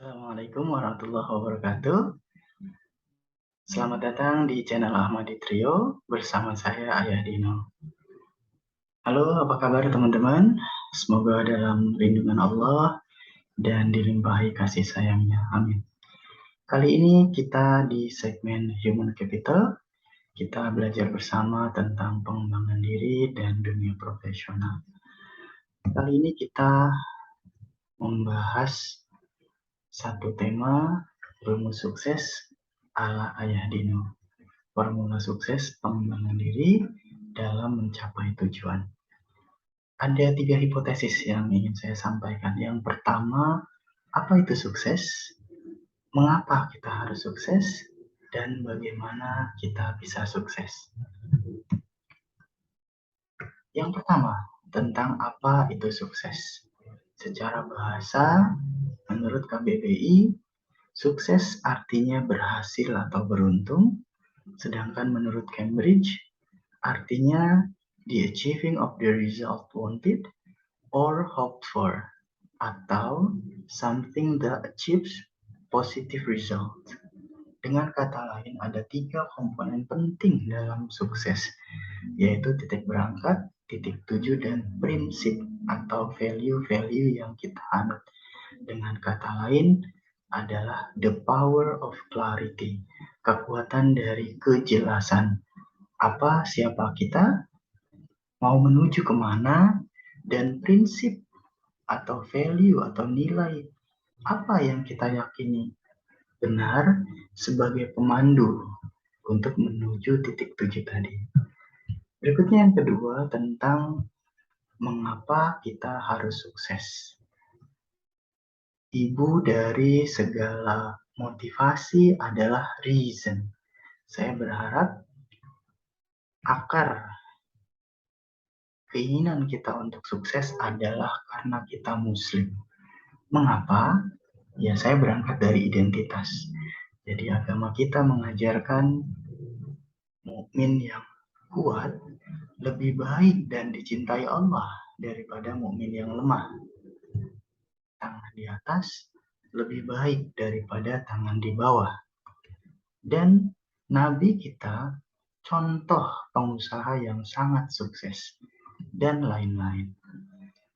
Assalamualaikum warahmatullahi wabarakatuh. Selamat datang di channel Ahmadi Trio bersama saya Ayah Dino. Halo, apa kabar teman-teman? Semoga dalam lindungan Allah dan dilimpahi kasih sayangnya. Amin. Kali ini kita di segmen Human Capital, kita belajar bersama tentang pengembangan diri dan dunia profesional. Kali ini kita membahas satu tema rumus sukses ala Ayah Dino. Formula sukses pengembangan diri dalam mencapai tujuan. Ada 3 hipotesis yang ingin saya sampaikan. Yang pertama, apa itu sukses? Mengapa kita harus sukses? Dan bagaimana kita bisa sukses? Yang pertama, tentang apa itu sukses. Secara bahasa, menurut KBBI, sukses artinya berhasil atau beruntung, sedangkan menurut Cambridge, artinya the achieving of the result wanted or hoped for, atau something that achieves positive result. Dengan kata lain, ada 3 komponen penting dalam sukses, yaitu titik berangkat, titik tuju, dan prinsip atau value-value yang kita anut. Dengan kata lain, adalah the power of clarity, kekuatan dari kejelasan. Apa, siapa kita, mau menuju kemana, dan prinsip atau value atau nilai apa yang kita yakini benar sebagai pemandu untuk menuju titik tuju tadi. Berikutnya yang kedua, tentang mengapa kita harus sukses. Ibu dari segala motivasi adalah reason. Saya berharap akar keinginan kita untuk sukses adalah karena kita Muslim. Mengapa? Ya, saya berangkat dari identitas. Jadi agama kita mengajarkan mukmin yang kuat lebih baik dan dicintai Allah daripada mukmin yang lemah. Tangan di atas lebih baik daripada tangan di bawah. Dan Nabi kita contoh pengusaha yang sangat sukses dan lain-lain.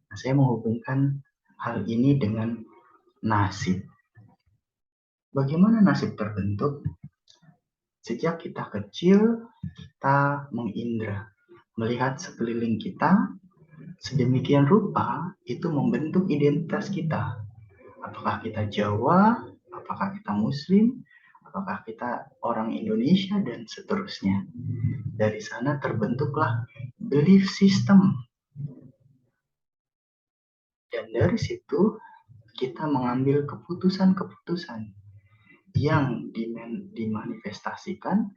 Nah, saya menghubungkan hal ini dengan nasib. Bagaimana nasib terbentuk? Sejak kita kecil, kita mengindra, melihat sekeliling kita, sedemikian rupa itu membentuk identitas kita. Apakah kita Jawa, apakah kita Muslim, apakah kita orang Indonesia, dan seterusnya. Dari sana terbentuklah belief system. Dan dari situ kita mengambil keputusan-keputusan yang dimanifestasikan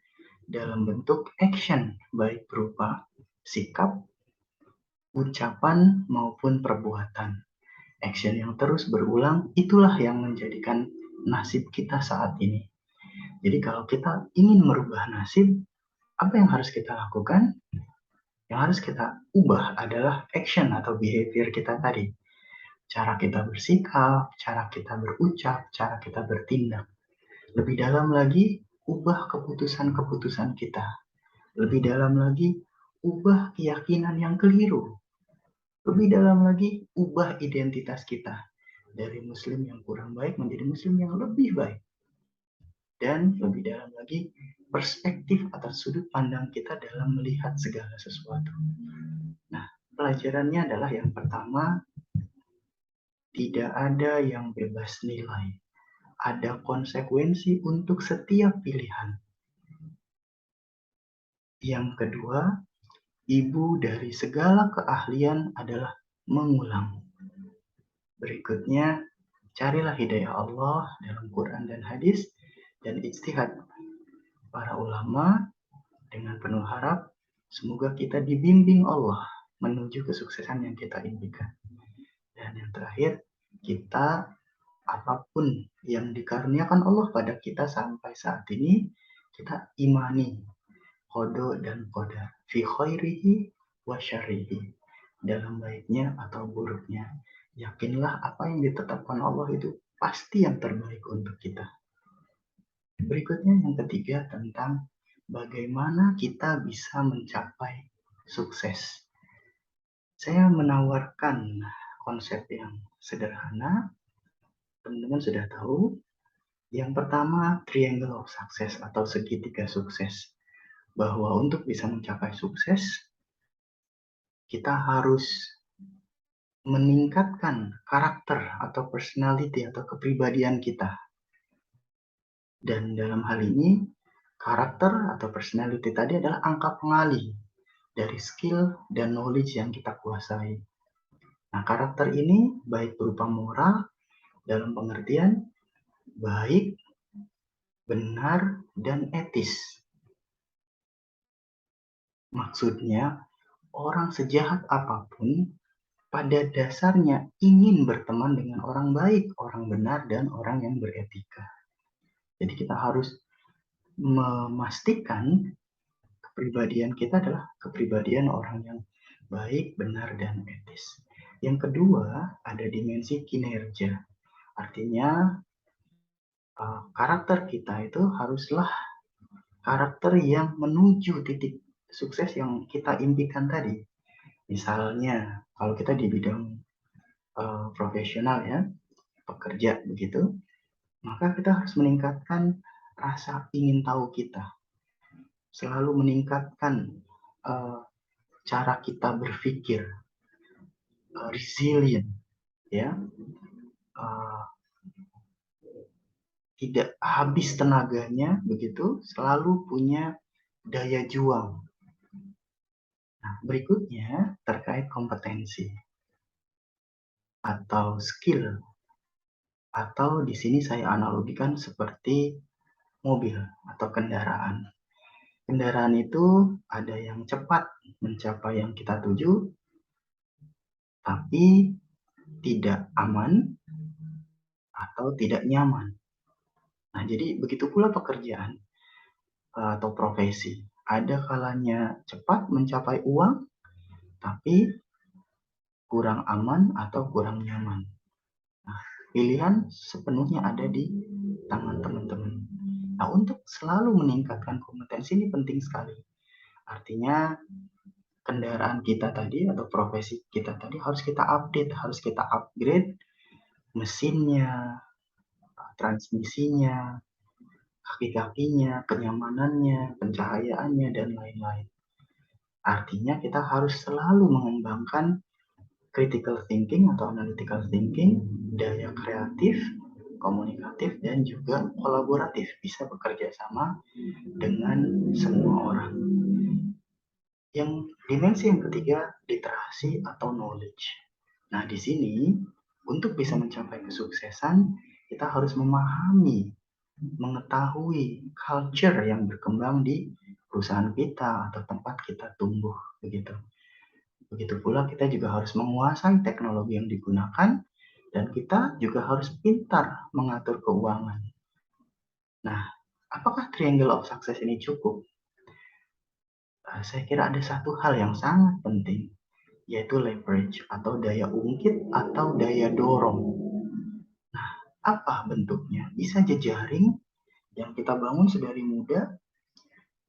dalam bentuk action, baik berupa sikap, ucapan, maupun perbuatan. Action yang terus berulang, itulah yang menjadikan nasib kita saat ini. Jadi kalau kita ingin merubah nasib, apa yang harus kita lakukan? Yang harus kita ubah adalah action atau behavior kita tadi. Cara kita bersikap, cara kita berucap, cara kita bertindak. Lebih dalam lagi, ubah keputusan-keputusan kita. Lebih dalam lagi, ubah keyakinan yang keliru. Lebih dalam lagi, ubah identitas kita. Dari Muslim yang kurang baik menjadi Muslim yang lebih baik. Dan lebih dalam lagi, perspektif atau sudut pandang kita dalam melihat segala sesuatu. Nah, pelajarannya adalah yang pertama, tidak ada yang bebas nilai. Ada konsekuensi untuk setiap pilihan. Yang kedua, ibu dari segala keahlian adalah mengulang. Berikutnya, carilah hidayah Allah dalam Quran dan hadis dan ijtihad para ulama dengan penuh harap semoga kita dibimbing Allah menuju kesuksesan yang kita impikan. Dan yang terakhir, kita apapun yang dikaruniakan Allah pada kita sampai saat ini, kita imani qada dan qadar fi khairihi wa syarrihi, dalam baiknya atau buruknya. Yakinlah apa yang ditetapkan Allah itu pasti yang terbaik untuk kita. Berikutnya yang ketiga tentang bagaimana kita bisa mencapai sukses. Saya menawarkan konsep yang sederhana, teman-teman sudah tahu. Yang pertama, triangle of success atau segitiga sukses. Bahwa untuk bisa mencapai sukses, kita harus meningkatkan karakter atau personality atau kepribadian kita. Dan dalam hal ini, karakter atau personality tadi adalah angka pengalih dari skill dan knowledge yang kita kuasai. Nah, karakter ini baik berupa moral dalam pengertian baik, benar, dan etis. Maksudnya, orang sejahat apapun pada dasarnya ingin berteman dengan orang baik, orang benar, dan orang yang beretika. Jadi kita harus memastikan kepribadian kita adalah kepribadian orang yang baik, benar, dan etis. Yang kedua, ada dimensi kinerja. Artinya, karakter kita itu haruslah karakter yang menuju titik sukses yang kita impikan tadi. Misalnya, kalau kita di bidang profesional ya, pekerja begitu, maka kita harus meningkatkan rasa ingin tahu kita, selalu meningkatkan cara kita berpikir, resilient, ya, tidak habis tenaganya begitu, selalu punya daya juang. Nah, berikutnya terkait kompetensi atau skill, atau di sini saya analogikan seperti mobil atau kendaraan. Kendaraan itu ada yang cepat mencapai yang kita tuju, tapi tidak aman atau tidak nyaman. Nah, jadi begitu pula pekerjaan atau profesi. Ada kalanya cepat mencapai uang, tapi kurang aman atau kurang nyaman. Nah, pilihan sepenuhnya ada di tangan teman-teman. Nah, untuk selalu meningkatkan kompetensi ini penting sekali. Artinya, kendaraan kita tadi atau profesi kita tadi harus kita update, harus kita upgrade mesinnya, transmisinya, kaki-kakinya, kenyamanannya, pencahayaannya, dan lain-lain. Artinya kita harus selalu mengembangkan critical thinking atau analytical thinking, daya kreatif, komunikatif, dan juga kolaboratif, bisa bekerja sama dengan semua orang. Yang dimensi yang ketiga, literasi atau knowledge. Nah, di sini untuk bisa mencapai kesuksesan, kita harus memahami, mengetahui culture yang berkembang di perusahaan kita atau tempat kita tumbuh, begitu. Begitu pula kita juga harus menguasai teknologi yang digunakan dan kita juga harus pintar mengatur keuangan. Nah, apakah triangle of success ini cukup? Saya kira ada satu hal yang sangat penting, yaitu leverage atau daya ungkit atau daya dorong. Nah, apa bentuknya? Bisa jejaring yang kita bangun sedari muda,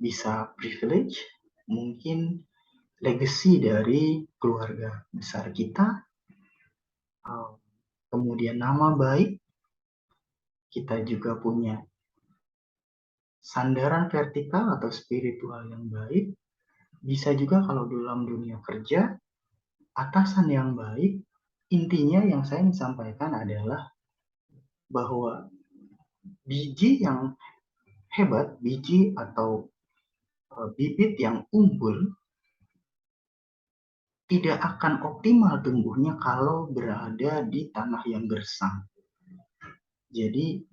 bisa privilege, mungkin legacy dari keluarga besar kita, kemudian nama baik, kita juga punya sandaran vertikal atau spiritual yang baik, bisa juga kalau dalam dunia kerja, atasan yang baik. Intinya yang saya ingin sampaikan adalah bahwa biji yang hebat, biji atau bibit yang unggul tidak akan optimal tumbuhnya kalau berada di tanah yang gersang. Jadi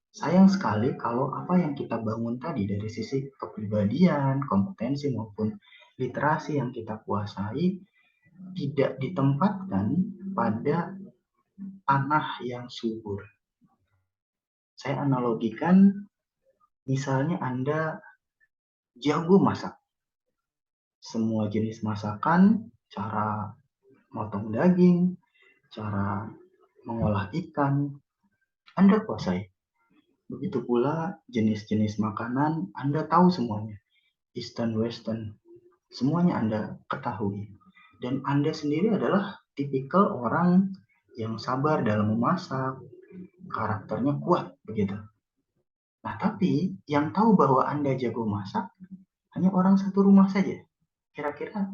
sayang sekali kalau apa yang kita bangun tadi dari sisi kepribadian, kompetensi maupun literasi yang kita kuasai tidak ditempatkan pada tanah yang subur. Saya analogikan, misalnya Anda jago masak. Semua jenis masakan, cara motong daging, cara mengolah ikan, Anda kuasai. Begitu pula jenis-jenis makanan, Anda tahu semuanya. Eastern, Western, semuanya Anda ketahui. Dan Anda sendiri adalah tipikal orang yang sabar dalam memasak, karakternya kuat begitu. Nah, tapi yang tahu bahwa Anda jago masak hanya orang satu rumah saja. Kira-kira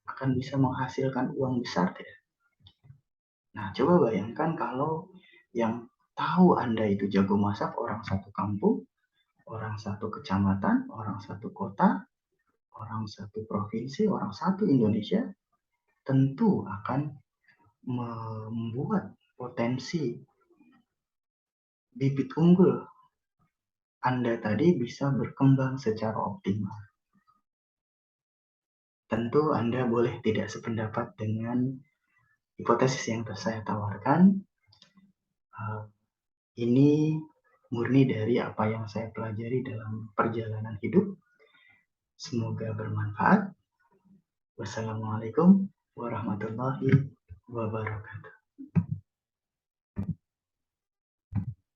akan bisa menghasilkan uang besar tidak? Nah, coba bayangkan kalau yang tahu Anda itu jago masak orang satu kampung, orang satu kecamatan, orang satu kota, orang satu provinsi, orang satu Indonesia, tentu akan membuat potensi bibit unggul Anda tadi bisa berkembang secara optimal. Tentu Anda boleh tidak sependapat dengan hipotesis yang saya tawarkan. Ini murni dari apa yang saya pelajari dalam perjalanan hidup. Semoga bermanfaat. Wassalamualaikum warahmatullahi wabarakatuh.